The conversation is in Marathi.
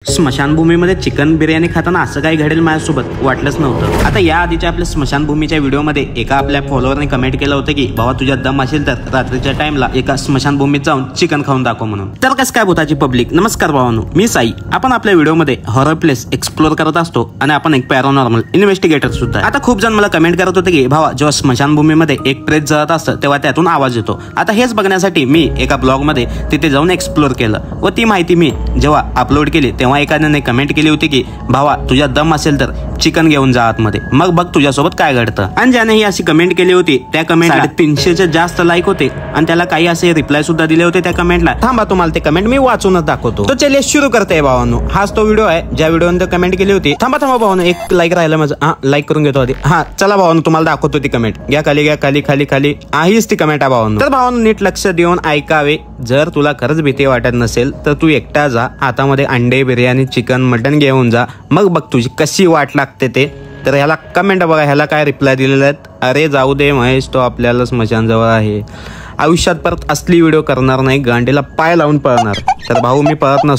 स्मशानभूमीमध्ये चिकन बिर्याणी खाताना असं काही घडेल माझ्यासोबत वाटलंच नव्हतं। आता या आधीच्या आपल्या स्मशानभूमीच्या व्हिडिओमध्ये एका आपल्या फॉलोअरने कमेंट केलं होतं की भावा तुझ्या दम असेल तर रात्रीच्या टाइमला एका स्मशानभूमीत जाऊन चिकन खाऊन दाखव म्हणून। तर कसं काय भूताची पब्लिक, नमस्कार भावांनो, मी साई। आपण आपल्या व्हिडिओमध्ये हॉरर प्लेस एक्सप्लोर करत असतो आणि आपण एक पॅरानॉर्मल इन्व्हेस्टिगेटर सुद्धा। आता खूप जण मला कमेंट करत होते की भावा जेव्हा स्मशानभूमीमध्ये एक प्रेत जळत असतं तेव्हा त्यातून आवाज येतो। आता हेच बघण्यासाठी मी एका ब्लॉगमध्ये तिथे जाऊन एक्सप्लोर केलं व ती माहिती मी जेव्हा अपलोड केली तेव्हा एखाद्याने कमेंट केली होती की भावा तुझ्या दम असेल तर चिकन घेऊन जा आतमध्ये, मग बघ तुझ्यासोबत काय घडतं। आणि ज्याने ही अशी कमेंट केली होती त्या कमेंटला 350च्या जास्त लाईक होते आणि त्याला काही असे रिप्लाय सुद्धा दिले होते त्या कमेंटला। थांबा तुम्हाला ते कमेंट मी वाचूनच दाखवतो। तो चलिए सुरू करते आहे भावांनो। हाच तो व्हिडिओ आहे ज्या व्हिडिओने कमेंट केली होती। थांबा भावांनो, एक लाईक राहिलं माझं, हा लाईक करून घेतो आधी। हा चला भावांनो तुम्हाला दाखवतो ती कमेंट। घ्या खाली, घ्या खाली खाली खाली, हीच ती कमेंट आहे भावांनो। तर भावांनो नीट लक्ष देऊन ऐकावे। जर तुला खरंच भीती वाटत नसेल तर तू एकटा जा, हातामध्ये अंडे बिर्याणी चिकन मटन घेऊन जा, मग बघ तुझी कशी वाट लागते ते। तर ह्याला कमेंट बघा, ह्याला काय रिप्लाय दिलेले आहेत। अरे जाऊ दे महेश, तो आपल्याला स्मशान जवळ आहे, आयुष्यात परत असली व्हिडिओ करणार नाही, गांडीला पाय लावून पळणार। तर भाऊ मी पळत नसतो।